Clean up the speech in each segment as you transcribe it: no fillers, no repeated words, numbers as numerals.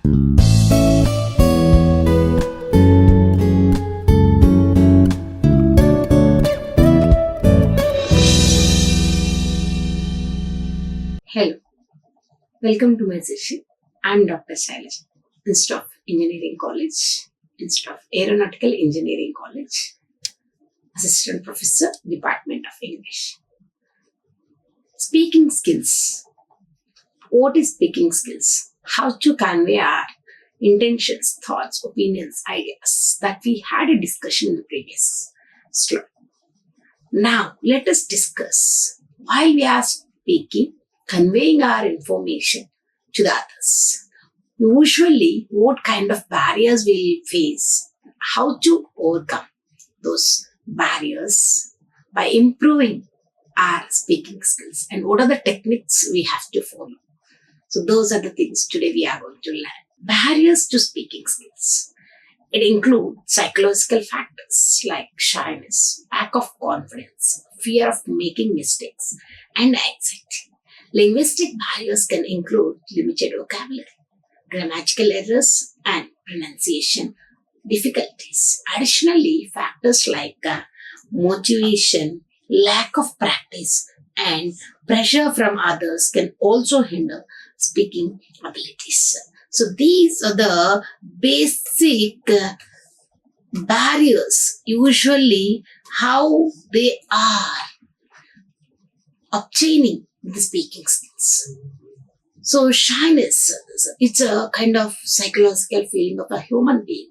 Hello, welcome to my session. I'm Dr. Sailaja, Institute of Engineering College, Institute of Aeronautical Engineering College, Assistant Professor, Department of English. Speaking skills. What is speaking skills? How to convey our intentions, thoughts, opinions, ideas that we had a discussion in the previous slide. Now, let us discuss while we are speaking, conveying our information to the others. Usually, what kind of barriers we'll face, how to overcome those barriers by improving our speaking skills, and what are the techniques we have to follow. So those are the things today we are going to learn. Barriers to speaking skills. It includes psychological factors like shyness, lack of confidence, fear of making mistakes, and anxiety. Linguistic barriers can include limited vocabulary, grammatical errors, and pronunciation difficulties. Additionally, factors like motivation, lack of practice, and pressure from others can also hinder speaking abilities. So these are the basic barriers, usually how they are obtaining the speaking skills. So shyness, it's a kind of psychological feeling of a human being.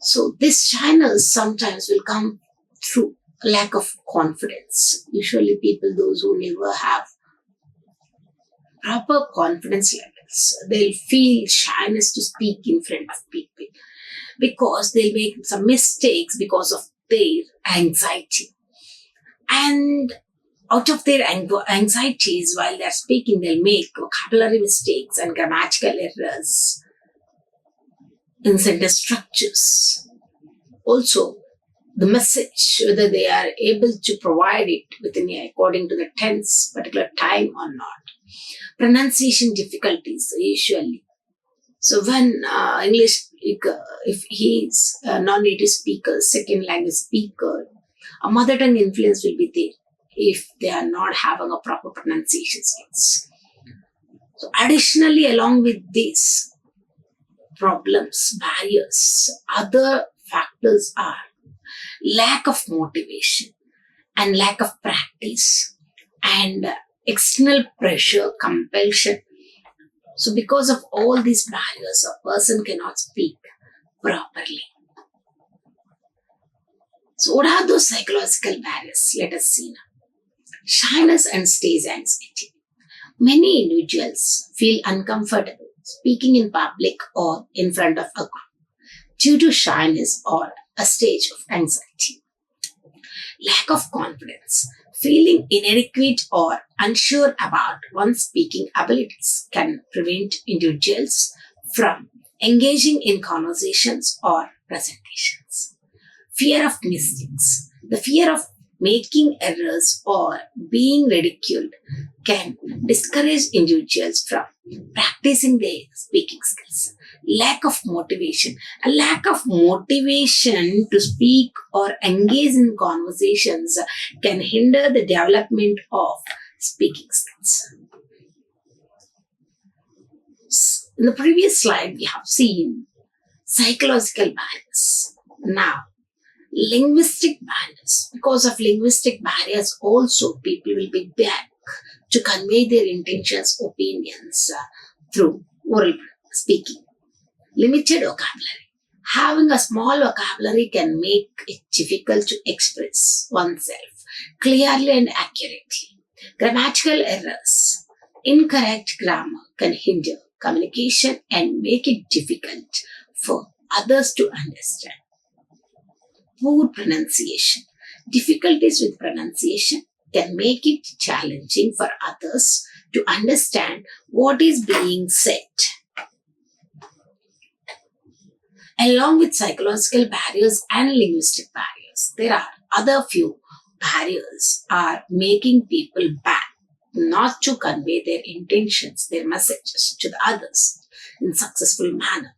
So this shyness sometimes will come through lack of confidence. Usually people, those who never have proper confidence levels, they'll feel shyness to speak in front of people because they'll make some mistakes because of their anxiety. And out of their anxieties, while they're speaking, they'll make vocabulary mistakes and grammatical errors in sentence structures. Also, the message, whether they are able to provide it within according to the tense particular time or not. Pronunciation difficulties usually. So when English speaker, if he is a non-native speaker, second language speaker, a mother tongue influence will be there if they are not having a proper pronunciation skills. So additionally, along with these problems, barriers, other factors are lack of motivation and lack of practice and external pressure, compulsion. So because of all these barriers, a person cannot speak properly. So what are those psychological barriers? Let us see now. Shyness and stage anxiety. Many individuals feel uncomfortable speaking in public or in front of a group due to shyness or a stage of anxiety. Lack of confidence. Feeling inadequate or unsure about one's speaking abilities can prevent individuals from engaging in conversations or presentations. Fear of mistakes. The fear of making errors or being ridiculed can discourage individuals from practicing their speaking skills. Lack of motivation. A lack of motivation to speak or engage in conversations can hinder the development of speaking skills. In the previous slide, we have seen psychological barriers. Now, linguistic barriers. Because of linguistic barriers, also people will be back to convey their intentions, opinions through oral speaking. Limited vocabulary. Having a small vocabulary can make it difficult to express oneself clearly and accurately. Grammatical errors. Incorrect grammar can hinder communication and make it difficult for others to understand. Poor pronunciation. Difficulties with pronunciation can make it challenging for others to understand what is being said. Along with psychological barriers and linguistic barriers, there are other few barriers are making people back not to convey their intentions, their messages to the others in successful manner.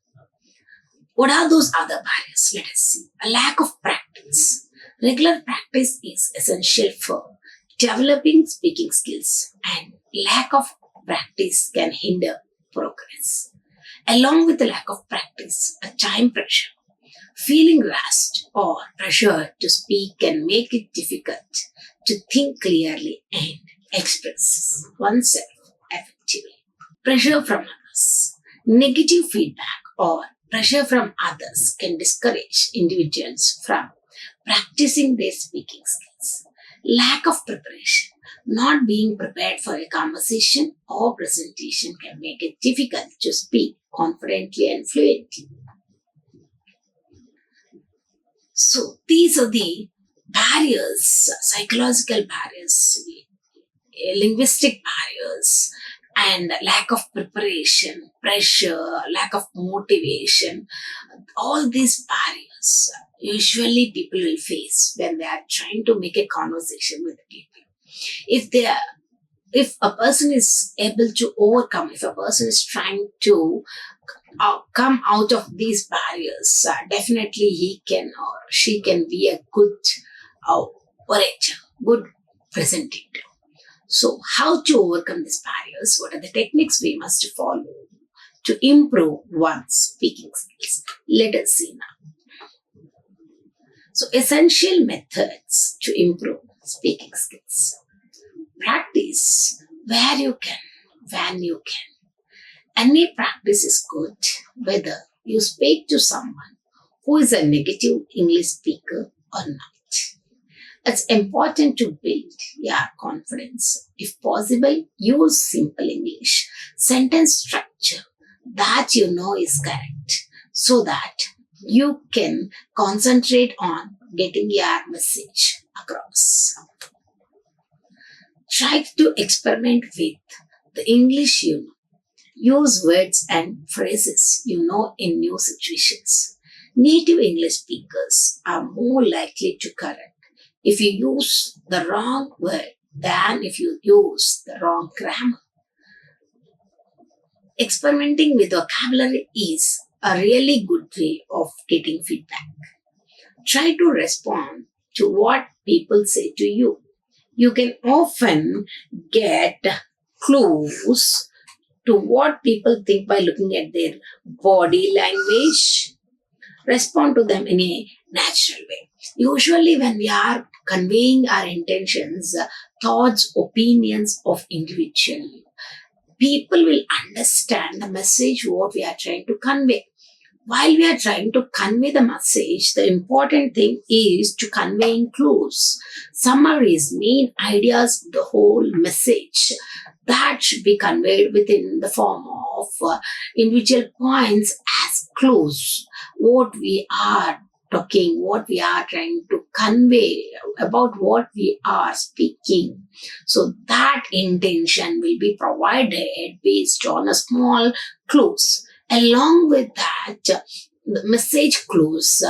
What are those other barriers? Let us see. A lack of practice. Regular practice is essential for developing speaking skills, and lack of practice can hinder progress. Along with the lack of practice, a time pressure, feeling rushed or pressure to speak can make it difficult to think clearly and express oneself effectively. Pressure from others. Negative feedback or pressure from others can discourage individuals from practicing their speaking skills. Lack of preparation. Not being prepared for a conversation or presentation can make it difficult to speak confidently and fluently. So, these are the barriers, psychological barriers, linguistic barriers, and lack of preparation, pressure, lack of motivation. All these barriers usually people will face when they are trying to make a conversation with people. If they are, if a person is able to overcome, if a person is trying to come out of these barriers, definitely he can or she can be a good orator, good presenter. So, how to overcome these barriers? What are the techniques we must follow to improve one's speaking skills? Let us see now. So, essential methods to improve speaking skills. Practice where you can, when you can. Any practice is good, whether you speak to someone who is a negative English speaker or not. It's important to build your confidence. If possible, use simple English sentence structure that you know is correct so that you can concentrate on getting your message across. Try to experiment with the English you know. Use words and phrases you know in new situations. Native English speakers are more likely to correct if you use the wrong word than if you use the wrong grammar. Experimenting with vocabulary is a really good way of getting feedback. Try to respond to what people say to you. You can often get clues to what people think by looking at their body language. Respond to them in a natural way. Usually, when we are conveying our intentions, thoughts, opinions of individual, people will understand the message what we are trying to convey. While we are trying to convey the message, the important thing is to conveying clues, summaries, main ideas, the whole message that should be conveyed within the form of individual points as clues. What we are talking, what we are trying to convey, about what we are speaking. So that intention will be provided based on a small clues. Along with that, the message clues,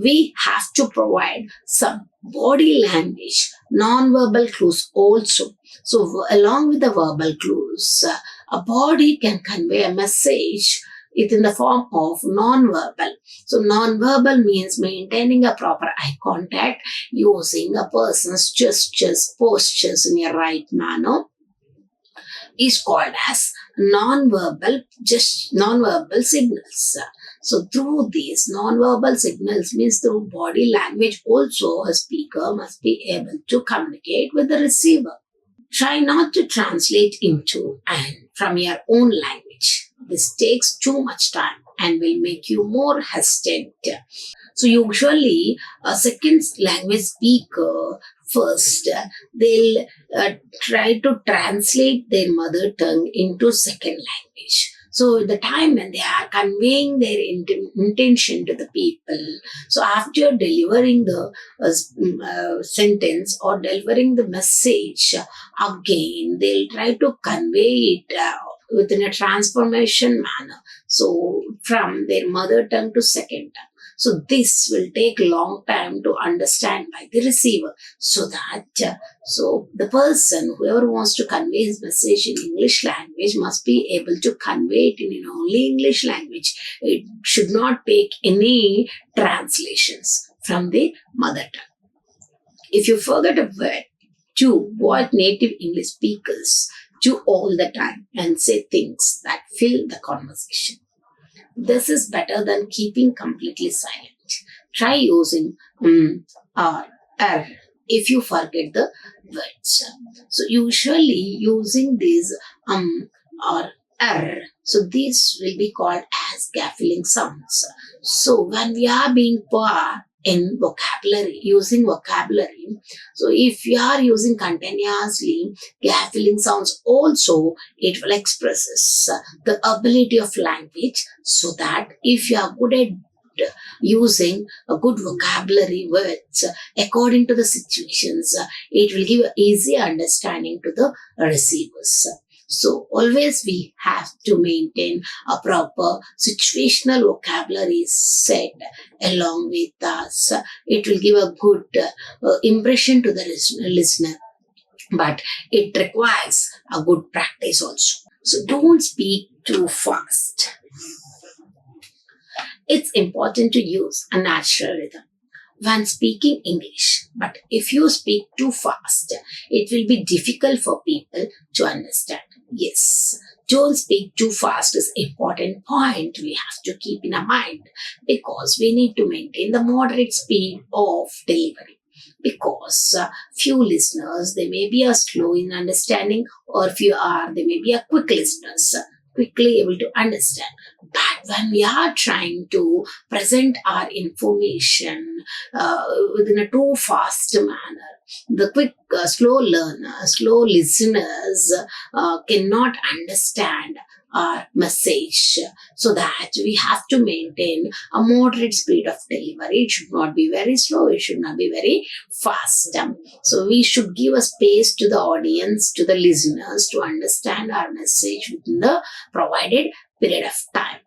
we have to provide some body language, non-verbal clues also. So along with the verbal clues, a body can convey a message in the form of non-verbal. So non-verbal means maintaining a proper eye contact, using a person's gestures, postures in a right manner, is called as non-verbal signals. So through these non-verbal signals means through body language also a speaker must be able to communicate with the receiver. Try not to translate into and from your own language. This takes too much time and will make you more hesitant. So usually a second language speaker first, they'll try to translate their mother tongue into second language. So the time when they are conveying their intention to the people, so after delivering the sentence or delivering the message, again they'll try to convey it within a transformation manner. So from their mother tongue to second tongue. So this will take a long time to understand by the receiver. So that so the person, whoever wants to convey his message in English language, must be able to convey it in only English language. It should not take any translations from the mother tongue. If you forget a word, do what native English speakers do all the time and say things that fill the conversation. This is better than keeping completely silent. Try using or if you forget the words. So usually using these or so these will be called as gap-filling sounds. So when we are being poor in vocabulary, using vocabulary, so if you are using continuously gap-filling sounds also, it will expresses the ability of language, so that if you are good at using a good vocabulary words according to the situations, it will give easy understanding to the receivers. So always we have to maintain a proper situational vocabulary set along with us. It will give a good impression to the listener, but it requires a good practice also. So don't speak too fast. It's important to use a natural rhythm when speaking English. But if you speak too fast, it will be difficult for people to understand. Yes, don't speak too fast is an important point we have to keep in our mind, because we need to maintain the moderate speed of delivery. Because few listeners, they may be slow in understanding, or few are, they may be quick listeners, quickly able to understand. But when we are trying to present our information within a too fast manner, the quick, slow learners, slow listeners cannot understand our message. So that we have to maintain a moderate speed of delivery. It should not be very slow, it should not be very fast. So we should give a space to the audience, to the listeners, to understand our message within the provided period of time.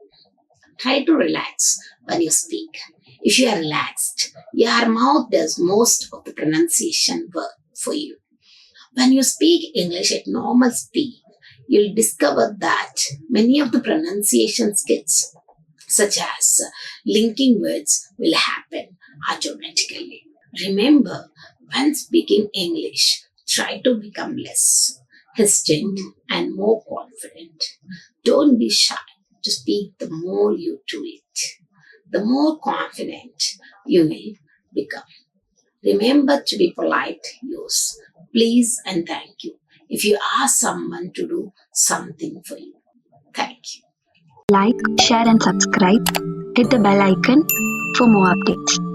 Try to relax when you speak. If you are relaxed, your mouth does most of the pronunciation work for you. When you speak English at normal speed, you'll discover that many of the pronunciation skills, such as linking words, will happen automatically. Remember, when speaking English, try to become less hesitant and more confident. Don't be shy to speak. The more you do it, the more confident you will become. Remember to be polite. Use please and thank you if you ask someone to do something for you. Thank you. Like, share, and subscribe. Hit the bell icon for more updates.